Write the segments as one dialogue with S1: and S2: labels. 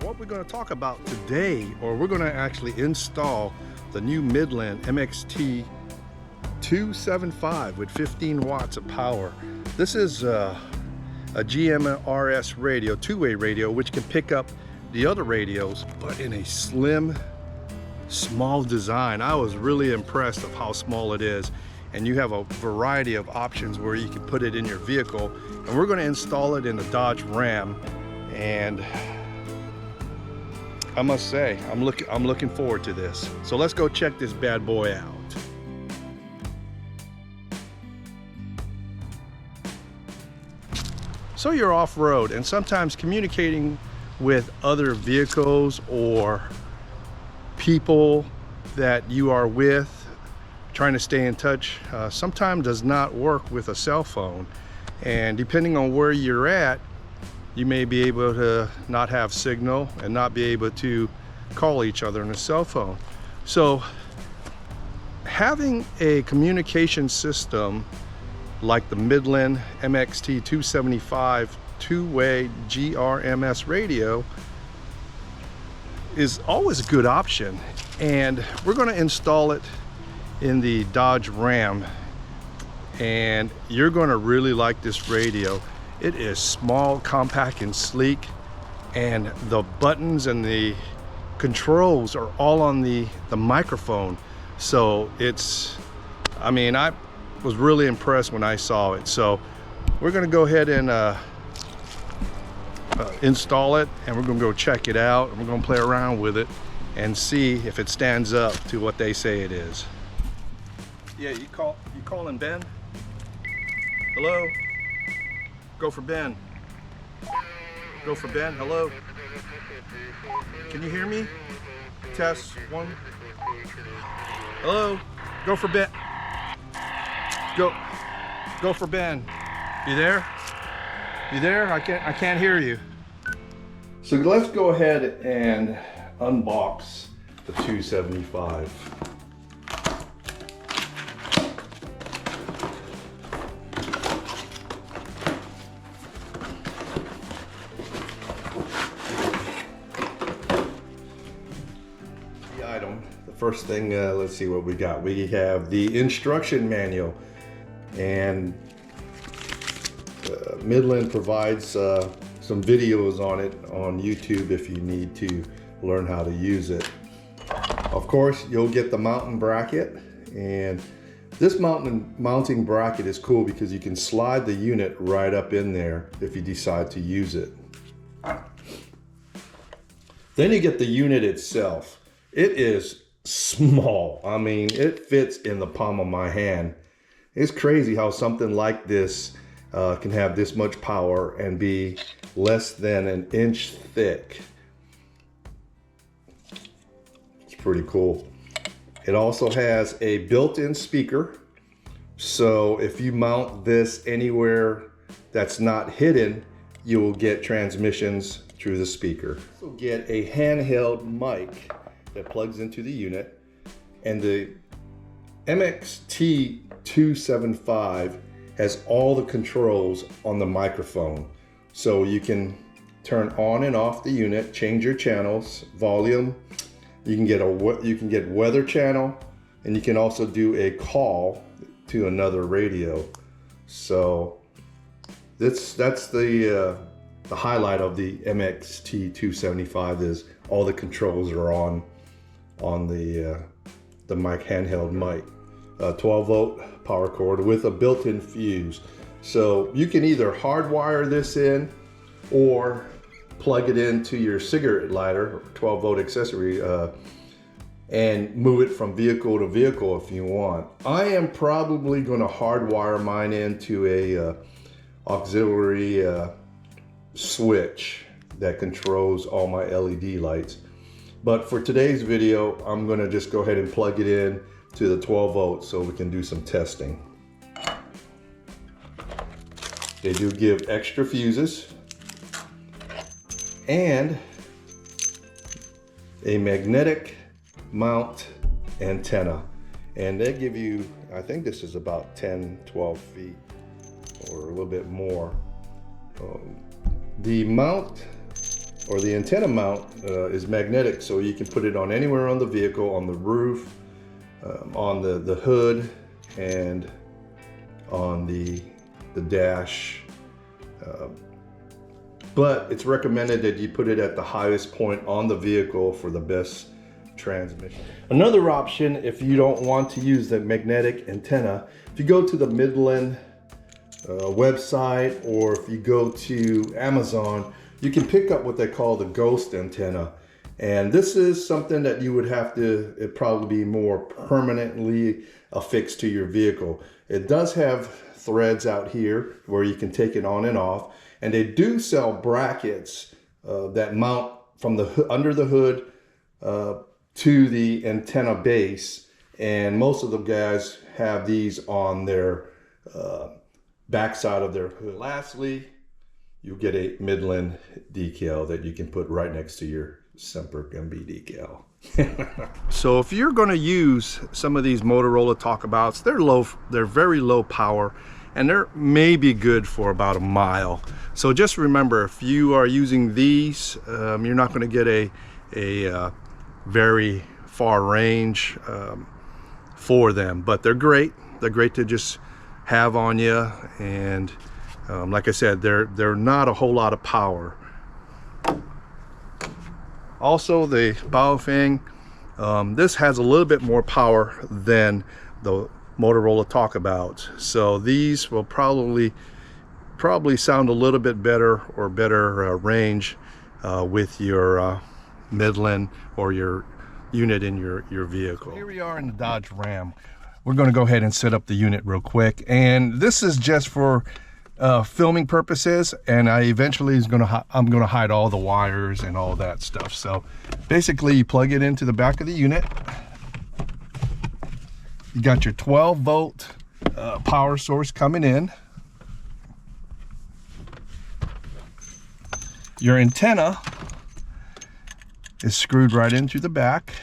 S1: what we're going to talk about today, or we're going to actually install the new Midland Mxt275 with 15 watts of power. This is a GMRS radio, two-way radio, which can pick up the other radios, but in a slim, small design. I was really impressed of how small it is, and you have a variety of options where you can put it in your vehicle. And we're going to install it in the Dodge Ram, and I must say, I'm looking forward to this. So let's go check this bad boy out. So you're off-road, and sometimes communicating with other vehicles or people that you are with, trying to stay in touch, sometimes does not work with a cell phone. And depending on where you're at, you may be able to not have signal and not be able to call each other on a cell phone. So having a communication system like the Midland Mxt275 two-way GMRS radio is always a good option. And we're going to install it in the Dodge Ram, and you're going to really like this radio. It is small, compact, and sleek, and the buttons and the controls are all on the microphone. So it's, I mean, I was really impressed when I saw it. So we're going to go ahead and install it, and we're going to go check it out, and we're going to play around with it and see if it stands up to what they say it is. Yeah, you calling Ben? Hello? Go for Ben. Go for Ben. Hello? Can you hear me? Test one. Hello? Go for Ben. Go for Ben. You there? You there? I can't hear you. So let's go ahead and unbox the 275. First thing, let's see what we got. We have the instruction manual, and Midland provides some videos on it on YouTube if you need to learn how to use it. Of course, you'll get the mounting bracket, and this mounting bracket is cool because you can slide the unit right up in there if you decide to use it. Then you get the unit itself. It is small. I mean, it fits in the palm of my hand. It's crazy how something like this can have this much power and be less than an inch thick. It's pretty cool. It also has a built-in speaker, so if you mount this anywhere that's not hidden, you will get transmissions through the speaker. You'll get a handheld mic that plugs into the unit, and the Mxt275 has all the controls on the microphone, so you can turn on and off the unit, change your channels, volume. You can get weather channel, and you can also do a call to another radio. So that's the highlight of the Mxt275 is all the controls are on the mic, handheld mic. 12-volt power cord with a built-in fuse. So you can either hardwire this in or plug it into your cigarette lighter, 12-volt accessory, and move it from vehicle to vehicle if you want. I am probably going to hardwire mine into a auxiliary switch that controls all my LED lights. But for today's video, I'm going to just go ahead and plug it in to the 12 volts so we can do some testing. They do give extra fuses and a magnetic mount antenna. And they give you, I think this is about 10, 12 feet or a little bit more. The mount or the antenna mount is magnetic, so you can put it on anywhere on the vehicle, on the roof, on the hood, and on the dash. But it's recommended that you put it at the highest point on the vehicle for the best transmission. Another option, if you don't want to use the magnetic antenna, if you go to the Midland website, or if you go to Amazon, you can pick up what they call the ghost antenna. And this is something that you would have to, it'd probably be more permanently affixed to your vehicle. It does have threads out here where you can take it on and off. And they do sell brackets that mount from the under the hood to the antenna base. And most of the guys have these on their backside of their hood. Lastly, you'll get a Midland decal that you can put right next to your Semper Gumbie decal. So if you're going to use some of these Motorola talkabouts, they're very low power, and they're maybe good for about a mile. So just remember, if you are using these, you're not going to get a very far range for them, but they're great. They're great to just have on you, and like I said, they're not a whole lot of power. Also, the Baofeng, this has a little bit more power than the Motorola talkabouts, so these will probably sound a little bit better, or better range with your Midland or your unit in your vehicle. Here we are in the Dodge Ram. We're going to go ahead and set up the unit real quick, and this is just for filming purposes, and I'm going to hide all the wires and all that stuff. So basically, you plug it into the back of the unit. You got your 12-volt power source coming in. Your antenna is screwed right in through the back.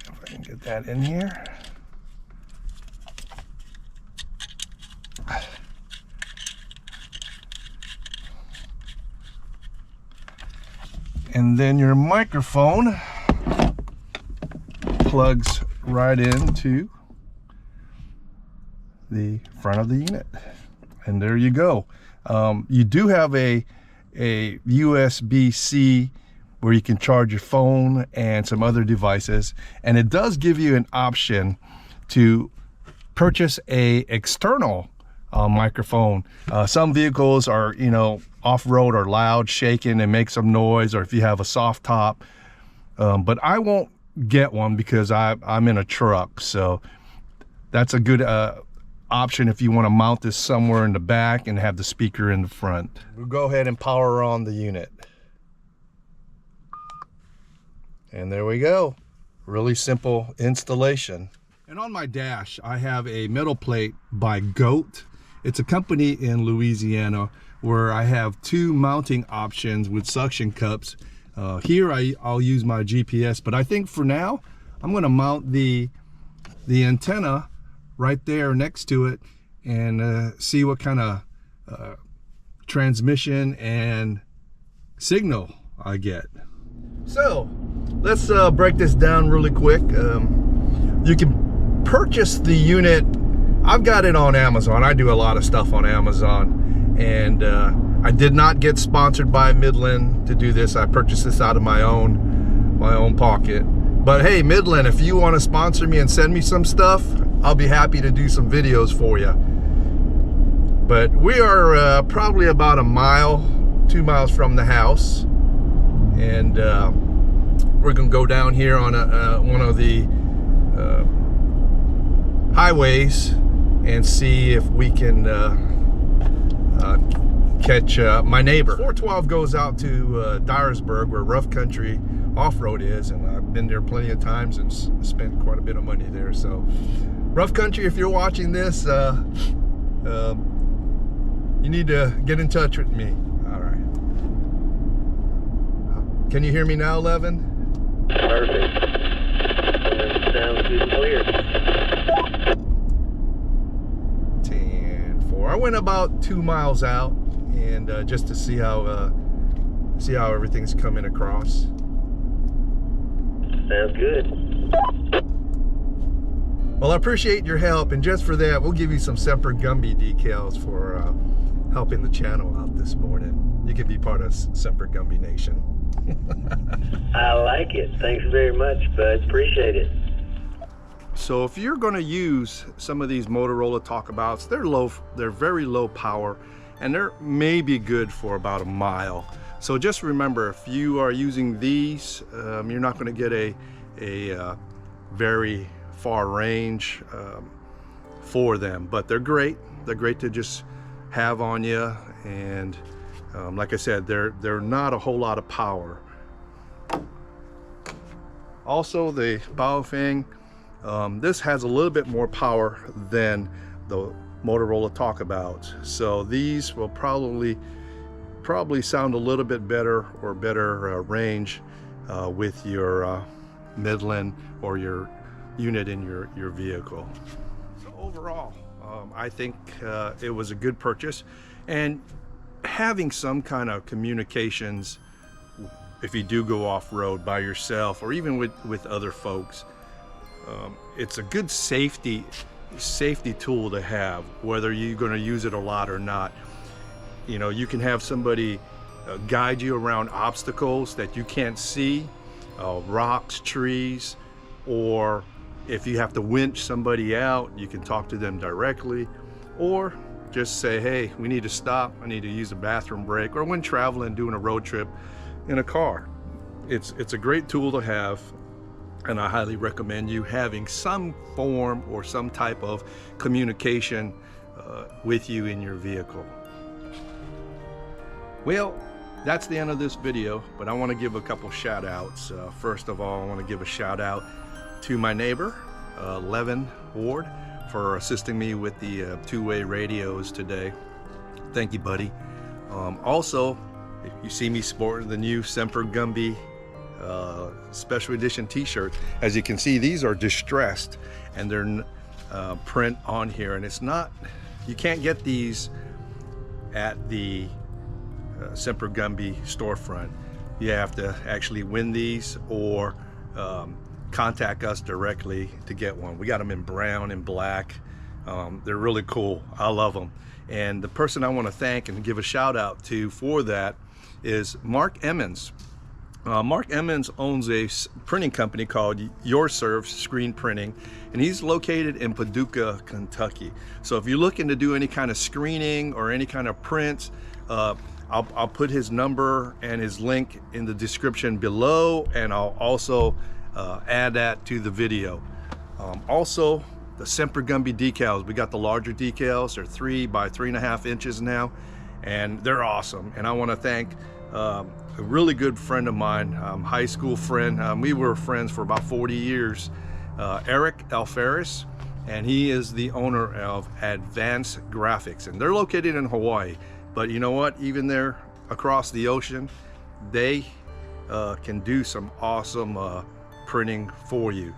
S1: If I can get that in here. And then your microphone plugs right into the front of the unit. And there you go. You do have a USB-C where you can charge your phone and some other devices. And it does give you an option to purchase a external microphone. Some vehicles are, off-road or loud, shaking and make some noise, or if you have a soft top. But I won't get one because I'm in a truck. So that's a good option if you want to mount this somewhere in the back and have the speaker in the front. We'll go ahead and power on the unit. And there we go. Really simple installation. And on my dash, I have a metal plate by GOAT. It's a company in Louisiana where I have two mounting options with suction cups. Here I'll use my GPS, but I think for now I'm going to mount the antenna right there next to it and see what kind of transmission and signal I get. So let's break this down really quick. You can purchase the unit. I've got it on Amazon. I do a lot of stuff on Amazon, and I did not get sponsored by Midland to do this. I purchased this out of my own pocket. But hey, Midland, if you want to sponsor me and send me some stuff, I'll be happy to do some videos for you. But we are probably about 2 miles from the house, and we're gonna go down here on one of the highways and see if we can catch my neighbor. 412 goes out to Dyersburg, where Rough Country Off-Road is, and I've been there plenty of times and spent quite a bit of money there. So Rough Country, if you're watching this, you need to get in touch with me. All right. Can you hear me now, Levin?
S2: Perfect. Sounds good and clear.
S1: 10-4. I went about 2 miles out, and just to see how everything's coming across.
S2: Sounds good.
S1: Well, I appreciate your help, and just for that, we'll give you some Semper Gumbie decals for helping the channel out this morning. You can be part of Semper Gumbie Nation.
S2: I like it. Thanks very much, bud. Appreciate it.
S1: So if you're going to use some of these Motorola talkabouts, they're very low power, and they're maybe good for about a mile. So just remember, if you are using these, you're not going to get a very far range for them, but they're great. They're great to just have on you, and like I said, they're not a whole lot of power. Also, the Baofeng, this has a little bit more power than the Motorola talkabouts, so these will probably sound a little bit better, or better range with your Midland or your unit in your vehicle. So overall, I think it was a good purchase, and having some kind of communications if you do go off-road by yourself or even with other folks, it's a good safety tool to have, whether you're going to use it a lot or not. You know, you can have somebody guide you around obstacles that you can't see, rocks, trees, or if you have to winch somebody out, you can talk to them directly, or just say, hey, we need to stop, I need to use a bathroom break, or when traveling, doing a road trip in a car. It's a great tool to have, and I highly recommend you having some form or some type of communication with you in your vehicle. Well, that's the end of this video, but I want to give a couple shout outs. First of all, I want to give a shout out to my neighbor, Levin Ward, for assisting me with the two-way radios today. Thank you, buddy. Also, if you see me sporting the new Semper Gumbie special edition t-shirt, as you can see, these are distressed and they're print on here, and it's not, you can't get these at the Semper Gumbie storefront. You have to actually win these or contact us directly to get one. We got them in brown and black. They're really cool. I love them. And the person I want to thank and give a shout out to for that is Mark Emmons. Mark Emmons owns a printing company called Your Serve Screen Printing, and he's located in Paducah, Kentucky. So if you're looking to do any kind of screening or any kind of prints, I'll put his number and his link in the description below, and I'll also add that to the video. Also, the Semper Gumbie decals, we got the larger decals. They're 3 by 3.5 inches now, and they're awesome. And I want to thank a really good friend of mine, high school friend. We were friends for about 40 years, Eric Alferis, and he is the owner of Advanced Graphics, and they're located in Hawaii. But you know what? Even there across the ocean, they can do some awesome printing for you.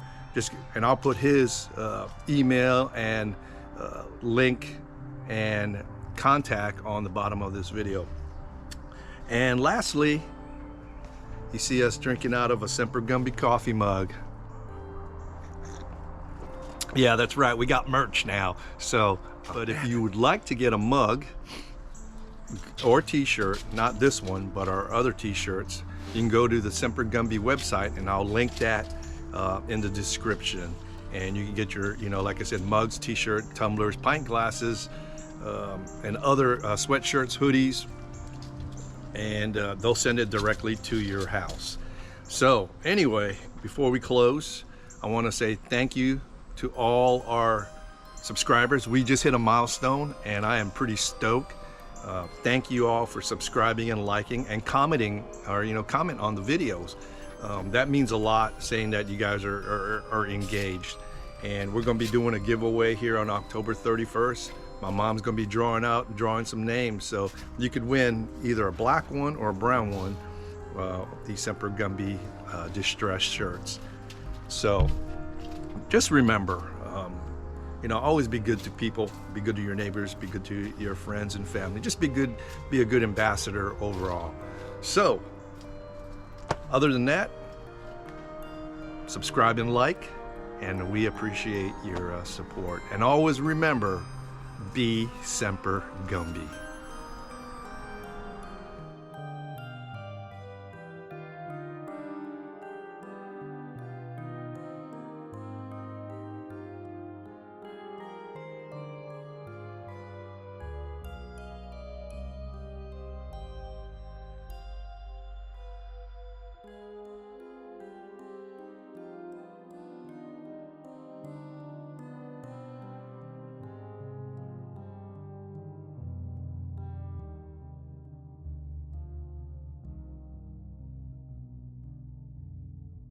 S1: And I'll put his email and link and contact on the bottom of this video. And lastly, you see us drinking out of a Semper Gumbie coffee mug. Yeah, that's right, we got merch now. So, but if you would like to get a mug or t-shirt, not this one, but our other t-shirts, you can go to the Semper Gumbie website, and I'll link that in the description. And you can get your, you know, like I said, mugs, t-shirt, tumblers, pint glasses, and other sweatshirts, hoodies, and they'll send it directly to your house. So anyway, before we close, I want to say thank you to all our subscribers. We just hit a milestone, and I am pretty stoked. Thank you all for subscribing and liking and commenting, or comment on the videos. That means a lot, saying that you guys are engaged. And we're going to be doing a giveaway here on October 31st. My mom's going to be drawing some names, so you could win either a black one or a brown one, the Semper Gumbie distressed shirts. So just remember, You know, always be good to people, be good to your neighbors, be good to your friends and family. Just be good, be a good ambassador overall. So, other than that, subscribe and like, and we appreciate your support. And always remember, be Semper Gumbie.